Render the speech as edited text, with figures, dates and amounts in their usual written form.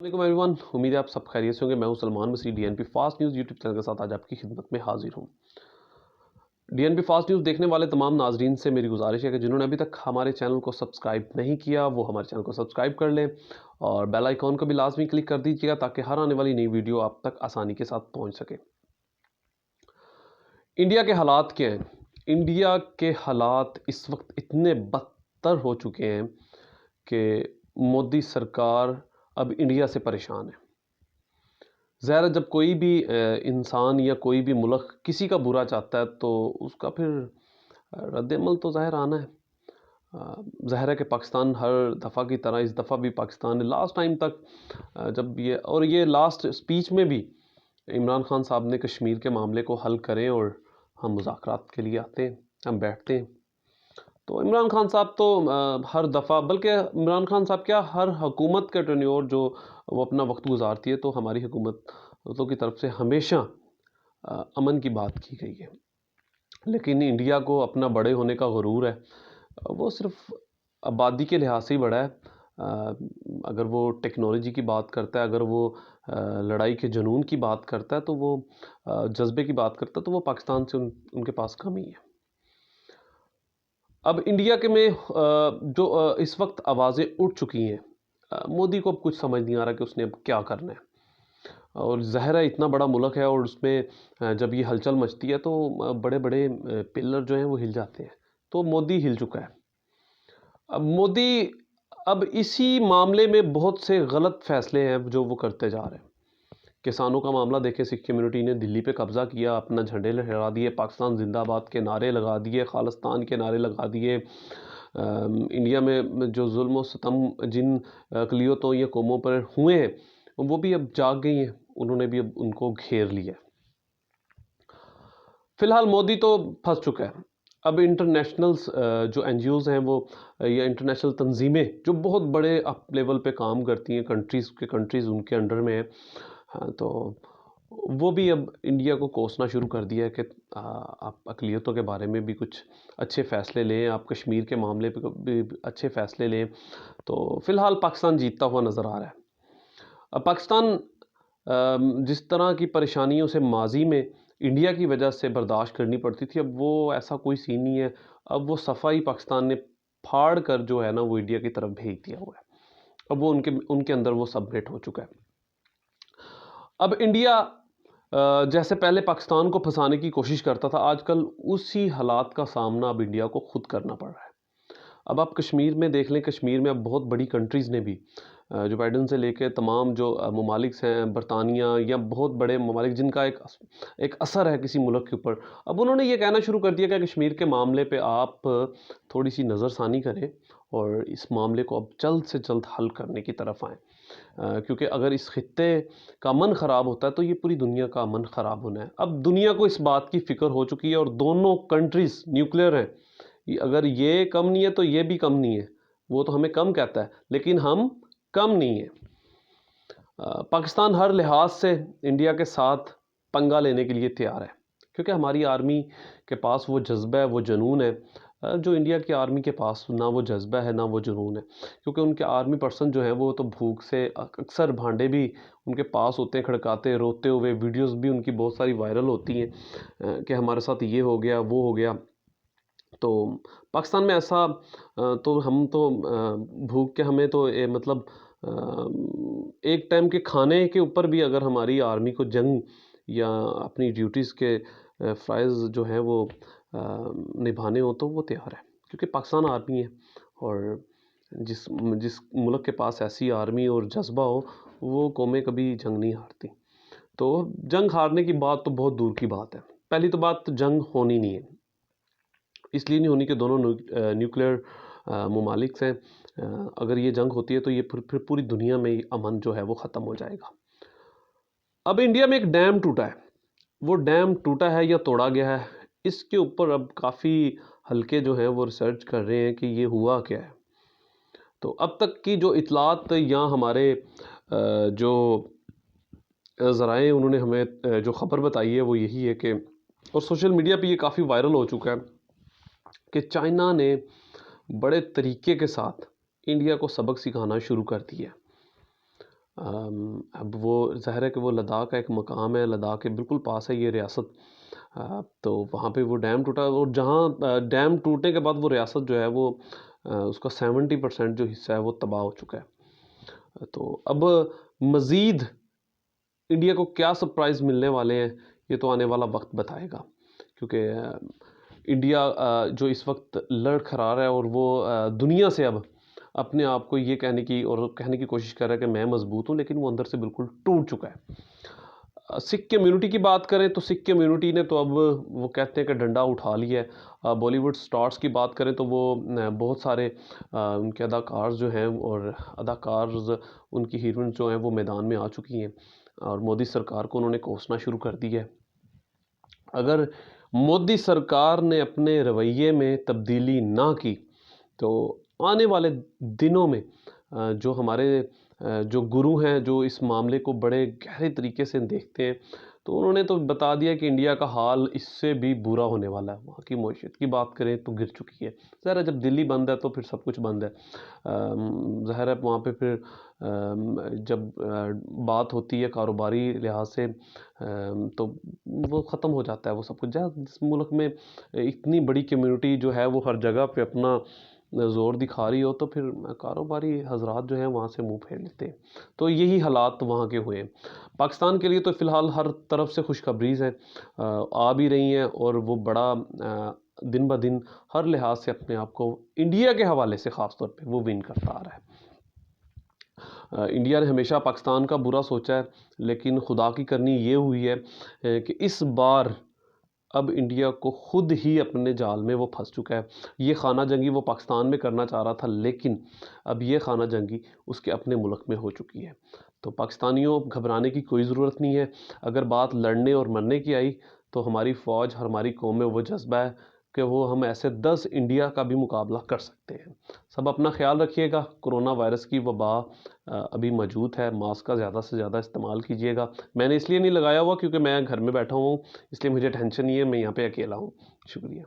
वालेकुम एवरीवन, उम्मीद है आप सब खैरियत से होंगे। मैं हूं Salman Masih, DNP fast news YouTube channel के साथ आज आपकी खिदमत में हाजिर हूं। डीएनपी फास्ट न्यूज़ देखने वाले तमाम नाजरीन से मेरी गुजारिश है कि जिन्होंने अभी तक हमारे चैनल को सब्सक्राइब नहीं किया वो हमारे चैनल को सब्सक्राइब कर लें और बेल आइकॉन को भी लाजमी क्लिक कर दीजिएगा ताकि हर आने वाली नई वीडियो आप तक आसानी के साथ पहुँच सके। इंडिया के हालात क्या हैं? इंडिया के हालात इस वक्त इतने बदतर हो चुके हैं कि मोदी सरकार अब इंडिया से परेशान है। ज़ाहिर है जब कोई भी इंसान या कोई भी मुल्क किसी का बुरा चाहता है तो उसका फिर रद्द-ए-अमल तो ज़ाहिर आना है। ज़ाहिर है कि पाकिस्तान हर दफ़ा की तरह इस दफ़ा भी पाकिस्तान ने लास्ट टाइम तक जब ये लास्ट स्पीच में भी इमरान खान साहब ने कश्मीर के मामले को हल करें और हम मुज़ाकरात के लिए आते हैं, हम बैठते हैं। तो इमरान खान साहब तो हर दफ़ा बल्कि इमरान खान साहब क्या हर हुकूमत का टेन्योर जो वो अपना वक्त गुजारती है तो हमारी हुकूमतों की तरफ से हमेशा अमन की बात की गई है। लेकिन इंडिया को अपना बड़े होने का गुरूर है। वो सिर्फ आबादी के लिहाज से ही बड़ा है। अगर वो टेक्नोलॉजी की बात करता है, अगर वो लड़ाई के जुनून की बात करता है, तो वो जज्बे की बात करता है, तो वो पाकिस्तान से उनके पास कम ही है। अब इंडिया के में जो इस वक्त आवाज़ें उठ चुकी हैं, मोदी को अब कुछ समझ नहीं आ रहा कि उसने अब क्या करना है। और ज़ाहिर है इतना बड़ा मुल्क है और उसमें जब ये हलचल मचती है तो बड़े बड़े पिलर जो हैं वो हिल जाते हैं। तो मोदी हिल चुका है। अब मोदी अब इसी मामले में बहुत से गलत फ़ैसले हैं जो वो करते जा रहे हैं। किसानों का मामला देखें, सिख कम्युनिटी ने दिल्ली पे कब्ज़ा किया, अपना झंडे लहरा दिए, पाकिस्तान ज़िंदाबाद के नारे लगा दिए, खालिस्तान के नारे लगा दिए। इंडिया में जो जुल्म और सितम जिन अक़लियतों या कौमों पर हुए हैं वो भी अब जाग गई हैं, उन्होंने भी अब उनको घेर लिया। फ़िलहाल मोदी तो फंस चुका है। अब इंटरनेशनल्स जो एनजीओज़ हैं वो या इंटरनेशनल तंजीमें जो बहुत बड़े अप लेवल पे काम करती हैं, कंट्रीज़ उनके अंडर में हैं, हाँ, तो वो भी अब इंडिया को कोसना शुरू कर दिया है कि आप अक़लियतों के बारे में भी कुछ अच्छे फ़ैसले लें, आप कश्मीर के मामले पे भी अच्छे फ़ैसले लें। तो फ़िलहाल पाकिस्तान जीतता हुआ नज़र आ रहा है। अब पाकिस्तान जिस तरह की परेशानियों से माज़ी में इंडिया की वजह से बर्दाश्त करनी पड़ती थी, अब वो ऐसा कोई सीन नहीं है। अब वो सफ़ाई पाकिस्तान ने फाड़ कर जो है ना वो इंडिया की तरफ भेज दिया हुआ है। अब वो उनके अंदर वो सबमिट हो चुका है। अब इंडिया जैसे पहले पाकिस्तान को फंसाने की कोशिश करता था, आजकल उसी हालात का सामना अब इंडिया को खुद करना पड़ रहा है। अब आप कश्मीर में देख लें, कश्मीर में अब बहुत बड़ी कंट्रीज़ ने भी जो बाइडन से लेके तमाम जो ममालिक हैं, बरतानिया या बहुत बड़े ममालिक जिनका एक असर है किसी मुल्क के ऊपर, अब उन्होंने ये कहना शुरू कर दिया कि कश्मीर के मामले पे आप थोड़ी सी नज़रसानी करें और इस मामले को अब जल्द से जल्द हल करने की तरफ आएँ। क्योंकि अगर इस खित्ते का अमन ख़राब होता है तो ये पूरी दुनिया का अमन ख़राब होना है। अब दुनिया को इस बात की फ़िक्र हो चुकी है और दोनों कंट्रीज़ न्यूक्लियर हैं। अगर ये कम नहीं है तो ये भी कम नहीं है। वो तो हमें कम कहता है लेकिन हम कम नहीं है। पाकिस्तान हर लिहाज से इंडिया के साथ पंगा लेने के लिए तैयार है क्योंकि हमारी आर्मी के पास वो जज्बा है, वो जुनून है जो इंडिया की आर्मी के पास ना वो जज्बा है ना वो जुनून है। क्योंकि उनके आर्मी पर्सन जो हैं वो तो भूख से अक्सर भांडे भी उनके पास होते हैं खड़काते रोते हुए, वीडियोस भी उनकी बहुत सारी वायरल होती हैं कि हमारे साथ ये हो गया वो हो गया। तो पाकिस्तान में ऐसा तो हम तो भूख के हमें तो मतलब एक टाइम के खाने के ऊपर भी अगर हमारी आर्मी को जंग या अपनी ड्यूटीज़ के फ़राइज़ जो हैं वो निभाने हो तो वो तैयार है क्योंकि पाकिस्तान आर्मी है। और जिस जिस मुल्क के पास ऐसी आर्मी और जज्बा हो वो कौमें कभी जंग नहीं हारती। तो जंग हारने की बात तो बहुत दूर की बात है। पहली तो बात जंग होनी नहीं है, इसलिए नहीं होनी कि दोनों न्यूक्लियर ममालिक हैं। अगर ये जंग होती है तो ये फिर पूरी दुनिया में अमन जो है वो ख़त्म हो जाएगा। अब इंडिया में एक डैम टूटा है, वो डैम टूटा है या तोड़ा गया है, इसके ऊपर अब काफ़ी हल्के जो हैं वो रिसर्च कर रहे हैं कि ये हुआ क्या है। तो अब तक की जो इतलात या हमारे जो ज़राए उन्होंने हमें जो ख़बर बताई है वो यही है कि, और सोशल मीडिया पे ये काफ़ी वायरल हो चुका है कि चाइना ने बड़े तरीके के साथ इंडिया को सबक सिखाना शुरू कर दिया। अब वो ज़ाहिर है कि वो लद्दाख का एक मकाम है, लद्दाख के बिल्कुल पास है ये रियासत। तो वहाँ पे वो डैम टूटा और जहाँ डैम टूटने के बाद वो रियासत जो है वो उसका 70% जो हिस्सा है वो तबाह हो चुका है। तो अब मज़ीद इंडिया को क्या सरप्राइज़ मिलने वाले हैं, ये तो आने वाला वक्त बताएगा। क्योंकि इंडिया जो इस वक्त लड़खड़ा रहा है और वो दुनिया से अब अपने आप को ये कहने की कोशिश कर रहा है कि मैं मजबूत हूँ, लेकिन वो अंदर से बिल्कुल टूट चुका है। सिख कम्युनिटी की बात करें तो सिख कम्युनिटी ने तो अब वो कहते हैं कि डंडा उठा लिया है। बॉलीवुड स्टार्स की बात करें तो वो बहुत सारे उनके अदाकार जो हैं और अदाकार उनकी हीरोइन जो हैं वो मैदान में आ चुकी हैं और मोदी सरकार को उन्होंने कोसना शुरू कर दिया है। अगर मोदी सरकार ने अपने रवैये में तब्दीली ना की तो आने वाले दिनों में जो हमारे जो गुरु हैं जो इस मामले को बड़े गहरे तरीके से देखते हैं, तो उन्होंने तो बता दिया कि इंडिया का हाल इससे भी बुरा होने वाला है। वहाँ की मईशत की बात करें तो गिर चुकी है। ज़ाहिर है जब दिल्ली बंद है तो फिर सब कुछ बंद है। ज़ाहिर है वहाँ पे फिर जब बात होती है कारोबारी लिहाज से तो वो ख़त्म हो जाता है वो सब कुछ। जिस मुल्क में इतनी बड़ी कम्युनिटी जो है वो हर जगह पे अपना ज़ोर दिखा रही हो तो फिर कारोबारी हजरात जो हैं वहाँ से मुंह फेर लेते हैं। तो यही हालात वहाँ के हुए हैं। पाकिस्तान के लिए तो फ़िलहाल हर तरफ से खुशखबरीज़ हैं आ भी रही हैं और वो बड़ा दिन ब दिन हर लिहाज से अपने आप को इंडिया के हवाले से ख़ास तौर पे वो विन करता आ रहा है। इंडिया ने हमेशा पाकिस्तान का बुरा सोचा है, लेकिन खुदा की करनी ये हुई है कि इस बार अब इंडिया को खुद ही अपने जाल में वो फंस चुका है। ये खाना जंगी वो पाकिस्तान में करना चाह रहा था, लेकिन अब ये खाना जंगी उसके अपने मुल्क में हो चुकी है। तो पाकिस्तानियों घबराने की कोई ज़रूरत नहीं है। अगर बात लड़ने और मरने की आई तो हमारी फ़ौज हमारी कौम में वो जज्बा है कि वो हम ऐसे 10 इंडिया का भी मुकाबला कर सकते हैं। सब अपना ख्याल रखिएगा। कोरोना वायरस की वबा अभी मौजूद है। मास्क का ज़्यादा से ज़्यादा इस्तेमाल कीजिएगा। मैंने इसलिए नहीं लगाया हुआ क्योंकि मैं घर में बैठा हुआ हूँ, इसलिए मुझे टेंशन नहीं है, मैं यहाँ पे अकेला हूँ। शुक्रिया।